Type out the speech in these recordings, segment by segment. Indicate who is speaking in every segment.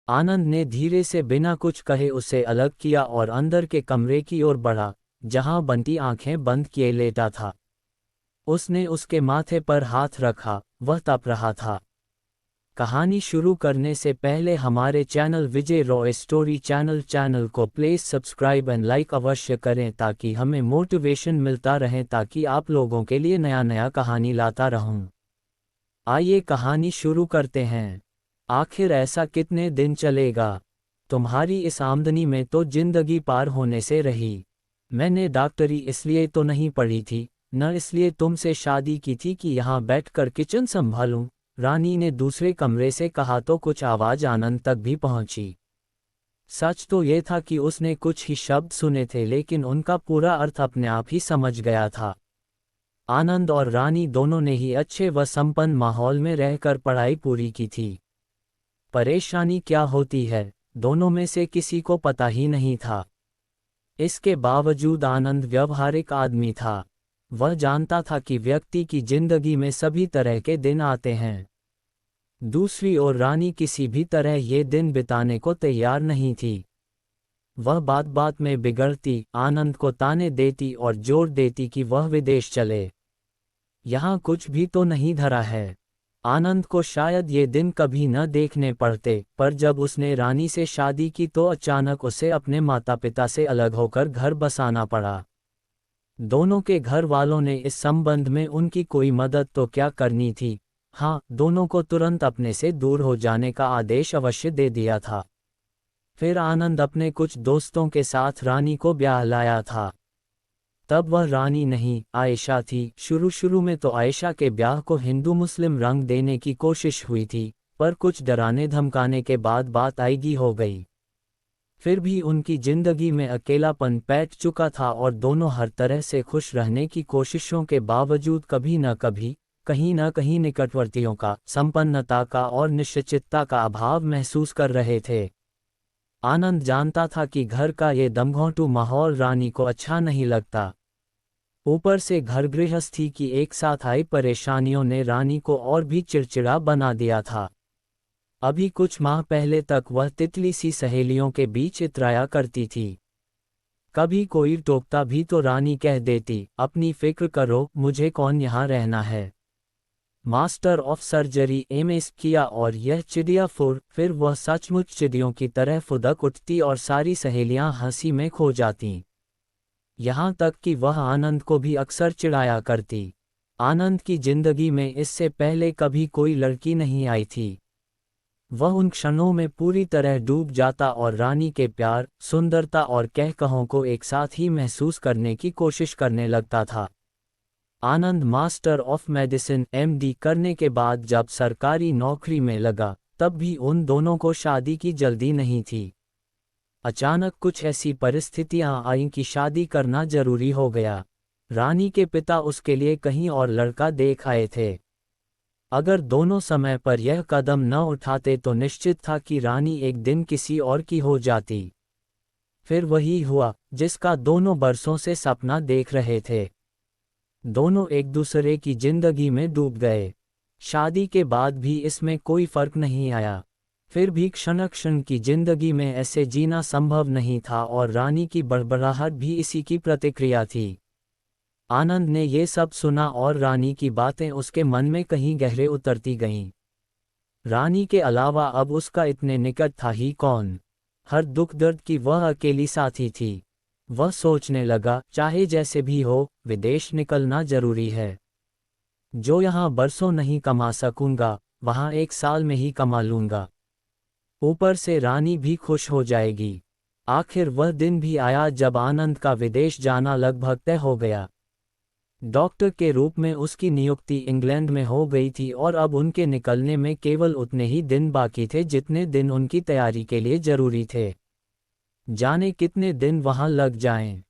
Speaker 1: आनंद ने धीरे से बिना कुछ कहे उसे अलग किया और अंदर के कमरे की ओर बढ़ा, जहां बंटी आंखें बंद किए लेटा था। उसने उसके माथे पर हाथ रखा, वह तप रहा था। कहानी शुरू करने से पहले हमारे चैनल विजय रॉय स्टोरी चैनल को प्लीज सब्सक्राइब एंड लाइक अवश्य करें ताकि हमें मोटिवेशन मिलता रहे, ताकि आप लोगों के लिए नया नया कहानी लाता रहूं। आइए कहानी शुरू करते हैं। आखिर ऐसा कितने दिन चलेगा? तुम्हारी इस आमदनी में तो जिंदगी पार होने से रही। मैंने डॉक्टरी इसलिए तो नहीं पढ़ी थी, न इसलिए तुमसे शादी की थी कि यहाँ बैठकर किचन संभालूं, रानी ने दूसरे कमरे से कहा तो कुछ आवाज आनंद तक भी पहुंची। सच तो ये था कि उसने कुछ ही शब्द सुने थे, लेकिन उनका पूरा अर्थ अपने आप ही समझ गया था। आनंद और रानी दोनों ने ही अच्छे व संपन्न माहौल में रहकर पढ़ाई पूरी की थी। परेशानी क्या होती है, दोनों में से किसी को पता ही नहीं था। इसके बावजूद आनंद व्यवहारिक आदमी था। वह जानता था कि व्यक्ति की जिंदगी में सभी तरह के दिन आते हैं। दूसरी ओर रानी किसी भी तरह ये दिन बिताने को तैयार नहीं थी। वह बात बात में बिगड़ती, आनंद को ताने देती और जोर देती कि वह विदेश चले। यहाँ कुछ भी तो नहीं धरा है। आनंद को शायद ये दिन कभी न देखने पड़ते, पर जब उसने रानी से शादी की तो अचानक उसे अपने माता पिता से अलग होकर घर बसाना पड़ा। दोनों के घर वालों ने इस संबंध में उनकी कोई मदद तो क्या करनी थी, हाँ, दोनों को तुरंत अपने से दूर हो जाने का आदेश अवश्य दे दिया था। फिर आनंद अपने कुछ दोस्तों के साथ रानी को ब्याह लाया था। तब वह रानी नहीं, आयशा थी। शुरू में तो आयशा के ब्याह को हिंदू मुस्लिम रंग देने की कोशिश हुई थी, पर कुछ डराने धमकाने के बाद बात आईगी हो गई। फिर भी उनकी जिंदगी में अकेलापन बैठ चुका था और दोनों हर तरह से खुश रहने की कोशिशों के बावजूद कभी न कभी, कहीं न कहीं निकटवर्तियों का, संपन्नता का और निश्चितता का अभाव महसूस कर रहे थे। आनंद जानता था कि घर का ये दमघोंटू माहौल रानी को अच्छा नहीं लगता। ऊपर से घर गृहस्थी की एक साथ आई परेशानियों ने रानी को और भी चिड़चिड़ा बना दिया था। अभी कुछ माह पहले तक वह तितली सी सहेलियों के बीच इतराया करती थी। कभी कोई टोकता भी तो रानी कह देती, अपनी फिक्र करो, मुझे कौन यहाँ रहना है। मास्टर ऑफ सर्जरी एमएस किया और यह चिड़िया फुर। फिर वह सचमुच चिड़ियों की तरह फुदक उठती और सारी सहेलियां हंसी में खो जातीं। यहाँ तक कि वह आनंद को भी अक्सर चिढ़ाया करती। आनंद की जिंदगी में इससे पहले कभी कोई लड़की नहीं आई थी। वह उन क्षणों में पूरी तरह डूब जाता और रानी के प्यार, सुंदरता और कहकहों को एक साथ ही महसूस करने की कोशिश करने लगता था। आनंद मास्टर ऑफ मेडिसिन एमडी करने के बाद जब सरकारी नौकरी में लगा, तब भी उन दोनों को शादी की जल्दी नहीं थी। अचानक कुछ ऐसी परिस्थितियां आईं कि शादी करना जरूरी हो गया। रानी के पिता उसके लिए कहीं और लड़का देख आए थे। अगर दोनों समय पर यह कदम न उठाते तो निश्चित था कि रानी एक दिन किसी और की हो जाती। फिर वही हुआ जिसका दोनों बरसों से सपना देख रहे थे। दोनों एक दूसरे की जिंदगी में डूब गए। शादी के बाद भी इसमें कोई फर्क नहीं आया। फिर भी क्षण क्षण की जिंदगी में ऐसे जीना संभव नहीं था और रानी की बड़बड़ाहट भी इसी की प्रतिक्रिया थी। आनंद ने ये सब सुना और रानी की बातें उसके मन में कहीं गहरे उतरती गईं। रानी के अलावा अब उसका इतने निकट था ही कौन। हर दुख दर्द की वह अकेली साथी थी। वह सोचने लगा, चाहे जैसे भी हो, विदेश निकलना जरूरी है। जो यहाँ बरसों नहीं कमा सकूंगा, वहाँ एक साल में ही कमा लूंगा। ऊपर से रानी भी खुश हो जाएगी। आखिर वह दिन भी आया जब आनंद का विदेश जाना लगभग तय हो गया। डॉक्टर के रूप में उसकी नियुक्ति इंग्लैंड में हो गई थी और अब उनके निकलने में केवल उतने ही दिन बाकी थे जितने दिन उनकी तैयारी के लिए जरूरी थे। जाने कितने दिन वहां लग जाएं,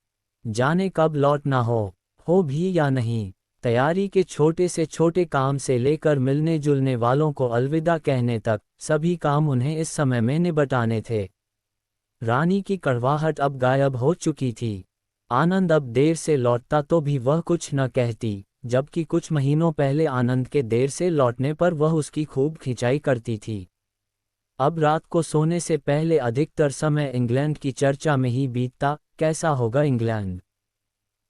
Speaker 1: जाने कब लौटना हो भी या नहीं। तैयारी के छोटे से छोटे काम से लेकर मिलने जुलने वालों को अलविदा कहने तक, सभी काम उन्हें इस समय में निपटाने थे। रानी की कड़वाहट अब गायब हो चुकी थी। आनंद अब देर से लौटता तो भी वह कुछ न कहती, जबकि कुछ महीनों पहले आनंद के देर से लौटने पर वह उसकी खूब खिंचाई करती थी। अब रात को सोने से पहले अधिकतर समय इंग्लैंड की चर्चा में ही बीतता, कैसा होगा इंग्लैंड।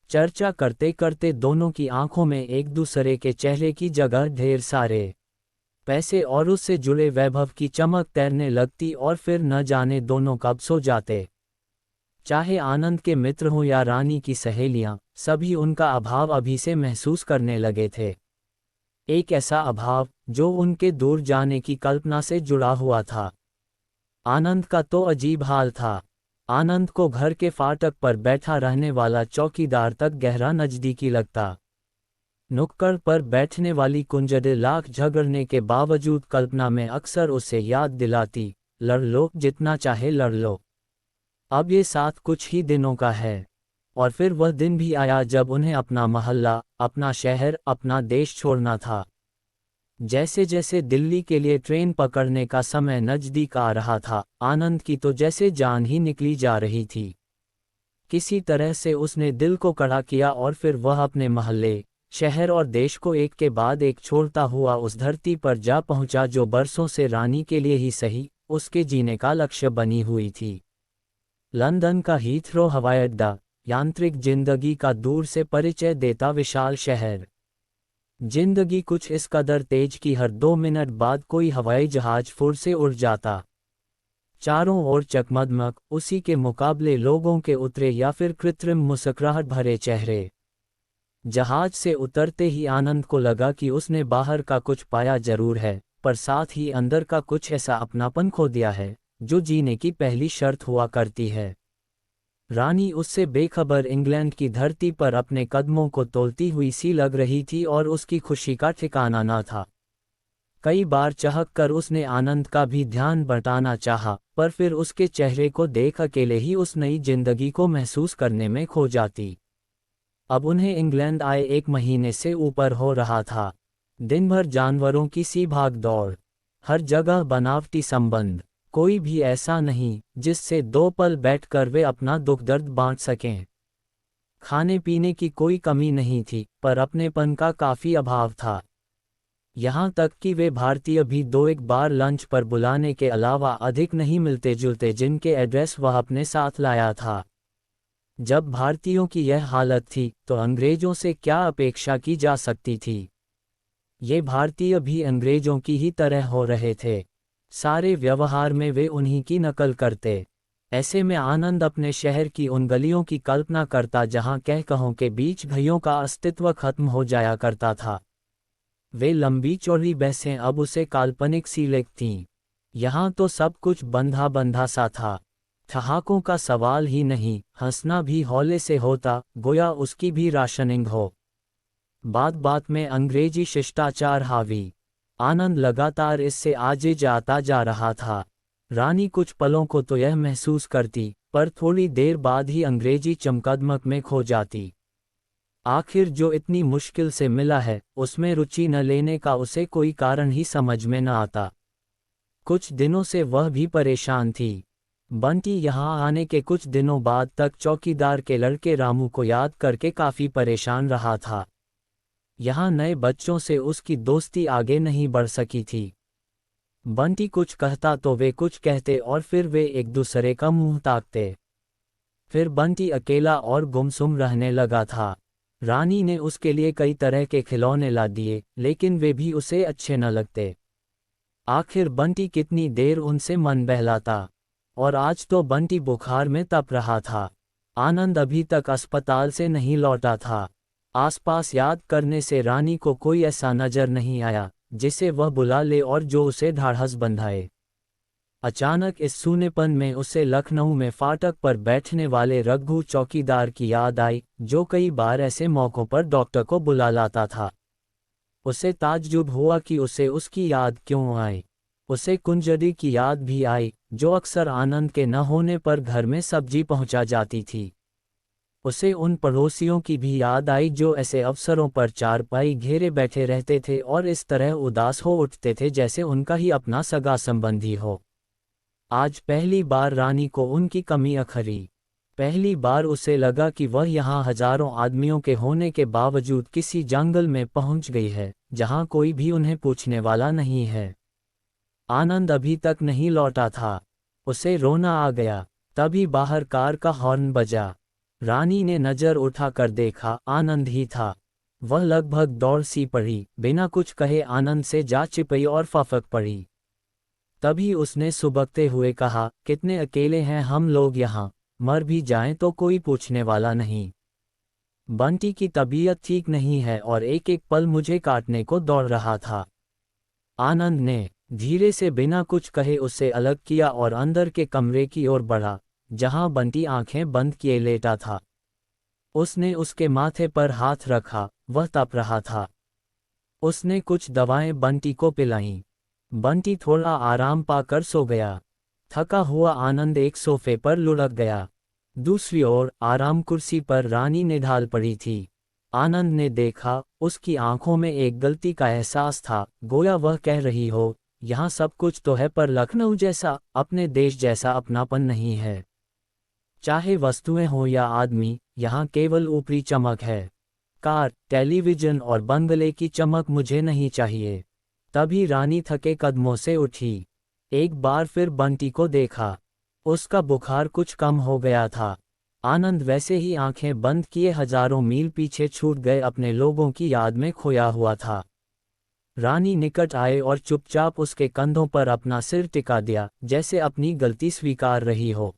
Speaker 1: चर्चा करते करते दोनों की आंखों में एक दूसरे के चेहरे की जगह ढेर सारे पैसे और उससे जुड़े वैभव की चमक तैरने लगती और फिर न जाने दोनों कब सो जाते। चाहे आनंद के मित्र हों या रानी की सहेलियां, सभी उनका अभाव अभी से महसूस करने लगे थे। एक ऐसा अभाव जो उनके दूर जाने की कल्पना से जुड़ा हुआ था। आनंद का तो अजीब हाल था। आनंद को घर के फाटक पर बैठा रहने वाला चौकीदार तक गहरा नजदीकी लगता। नुक्कड़ पर बैठने वाली कुंजड़े लाख झगड़ने के बावजूद कल्पना में अक्सर उसे याद दिलाती, लड़ लो जितना चाहे लड़ लो। अब ये साथ कुछ ही दिनों का है। और फिर वह दिन भी आया जब उन्हें अपना मोहल्ला, अपना शहर, अपना देश छोड़ना था। जैसे जैसे दिल्ली के लिए ट्रेन पकड़ने का समय नजदीक आ रहा था, आनंद की तो जैसे जान ही निकली जा रही थी। किसी तरह से उसने दिल को कड़ा किया और फिर वह अपने मोहल्ले, शहर और देश को एक के बाद एक छोड़ता हुआ उस धरती पर जा पहुंचा जो बरसों से रानी के लिए ही सही, उसके जीने का लक्ष्य बनी हुई थी। लंदन का हीथ्रो हवाई अड्डा, यांत्रिक जिंदगी का दूर से परिचय देता विशाल शहर। जिंदगी कुछ इस कदर तेज कि हर 2 मिनट बाद कोई हवाई जहाज फुर से उड़ जाता। चारों ओर चकमगमग, उसी के मुकाबले लोगों के उतरे या फिर कृत्रिम मुस्कुराहट भरे चेहरे। जहाज से उतरते ही आनंद को लगा कि उसने बाहर का कुछ पाया जरूर है, पर साथ ही अंदर का कुछ ऐसा अपनापन खो दिया है जो जीने की पहली शर्त हुआ करती है। रानी उससे बेखबर इंग्लैंड की धरती पर अपने कदमों को तोलती हुई सी लग रही थी और उसकी खुशी का ठिकाना न था। कई बार चहक कर उसने आनंद का भी ध्यान बटाना चाहा, पर फिर उसके चेहरे को देख अकेले ही उस नई जिंदगी को महसूस करने में खो जाती। अब उन्हें इंग्लैंड आए 1 महीने से ऊपर हो रहा था। दिन भर जानवरों की सी भाग दौड़, हर जगह बनावटी संबंध, कोई भी ऐसा नहीं जिससे 2 पल बैठकर वे अपना दुख दर्द बांट सकें। खाने पीने की कोई कमी नहीं थी, पर अपनेपन का काफी अभाव था। यहाँ तक कि वे भारतीय भी 2-1 बार लंच पर बुलाने के अलावा अधिक नहीं मिलते जुलते जिनके एड्रेस वह अपने साथ लाया था। जब भारतीयों की यह हालत थी तो अंग्रेजों से क्या अपेक्षा की जा सकती थी। ये भारतीय भी अंग्रेजों की ही तरह हो रहे थे। सारे व्यवहार में वे उन्हीं की नकल करते। ऐसे में आनंद अपने शहर की उन गलियों की कल्पना करता जहां कह कहों के बीच भइयों का अस्तित्व खत्म हो जाया करता था। वे लंबी चौड़ी बहसें अब उसे काल्पनिक सी लगतीं। यहाँ तो सब कुछ बंधा बंधा सा था। ठहाकों का सवाल ही नहीं, हंसना भी हौले से होता, गोया उसकी भी राशनिंग हो। बात बात में अंग्रेजी शिष्टाचार हावी। आनंद लगातार इससे आगे जाता जा रहा था। रानी कुछ पलों को तो यह महसूस करती, पर थोड़ी देर बाद ही अंग्रेजी चमकदमक में खो जाती। आखिर जो इतनी मुश्किल से मिला है, उसमें रुचि न लेने का उसे कोई कारण ही समझ में न आता। कुछ दिनों से वह भी परेशान थी। बंटी यहाँ आने के कुछ दिनों बाद तक चौकीदार के लड़के रामू को याद करके काफी परेशान रहा था। यहाँ नए बच्चों से उसकी दोस्ती आगे नहीं बढ़ सकी थी। बंटी कुछ कहता तो वे कुछ कहते और फिर वे एक दूसरे का मुंह ताकते। फिर बंटी अकेला और गुमसुम रहने लगा था। रानी ने उसके लिए कई तरह के खिलौने ला दिए, लेकिन वे भी उसे अच्छे न लगते। आखिर बंटी कितनी देर उनसे मन बहलाता। और आज तो बंटी बुखार में तप रहा था। आनंद अभी तक अस्पताल से नहीं लौटा था। आसपास याद करने से रानी को कोई ऐसा नजर नहीं आया जिसे वह बुला ले और जो उसे ढाढ़स बंधाए। अचानक इस सूनेपन में उसे लखनऊ में फाटक पर बैठने वाले रघु चौकीदार की याद आई, जो कई बार ऐसे मौक़ों पर डॉक्टर को बुला लाता था। उसे ताज्जुब हुआ कि उसे उसकी याद क्यों आई। उसे कुंजड़ी की याद भी आई, जो अक्सर आनंद के न होने पर घर में सब्जी पहुंचा जाती थी। उसे उन पड़ोसियों की भी याद आई जो ऐसे अवसरों पर चारपाई घेरे बैठे रहते थे और इस तरह उदास हो उठते थे जैसे उनका ही अपना सगा संबंधी हो। आज पहली बार रानी को उनकी कमी अखरी। पहली बार उसे लगा कि वह यहाँ हजारों आदमियों के होने के बावजूद किसी जंगल में पहुंच गई है, जहाँ कोई भी उन्हें पूछने वाला नहीं है। आनंद अभी तक नहीं लौटा था। उसे रोना आ गया। तभी बाहर कार का हॉर्न बजा। रानी ने नजर उठाकर देखा, आनंद ही था। वह लगभग दौड़ सी पड़ी, बिना कुछ कहे आनंद से जा चिपई और फफक पड़ी। तभी उसने सुबकते हुए कहा, कितने अकेले हैं हम लोग यहाँ, मर भी जाएं तो कोई पूछने वाला नहीं। बंटी की तबीयत ठीक नहीं है और एक एक पल मुझे काटने को दौड़ रहा था। आनंद ने धीरे से बिना कुछ कहे उससे अलग किया और अंदर के कमरे की ओर बढ़ा, जहां बंटी आंखें बंद किए लेटा था। उसने उसके माथे पर हाथ रखा, वह तप रहा था। उसने कुछ दवाएं बंटी को पिलाईं। बंटी थोड़ा आराम पाकर सो गया। थका हुआ आनंद एक सोफे पर लुढ़क गया। दूसरी ओर आराम कुर्सी पर रानी निढाल पड़ी थी। आनंद ने देखा, उसकी आंखों में एक गलती का एहसास था, गोया वह कह रही हो, यहाँ सब कुछ तो है पर लखनऊ जैसा, अपने देश जैसा अपनापन नहीं है। चाहे वस्तुएं हो या आदमी, यहाँ केवल ऊपरी चमक है। कार, टेलीविजन और बंगले की चमक मुझे नहीं चाहिए। तभी रानी थके कदमों से उठी। एक बार फिर बंटी को देखा। उसका बुखार कुछ कम हो गया था। आनंद वैसे ही आंखें बंद किए हजारों मील पीछे छूट गए अपने लोगों की याद में खोया हुआ था। रानी निकट आए और चुपचाप उसके कंधों पर अपना सिर टिका दिया, जैसे अपनी गलती स्वीकार रही हो।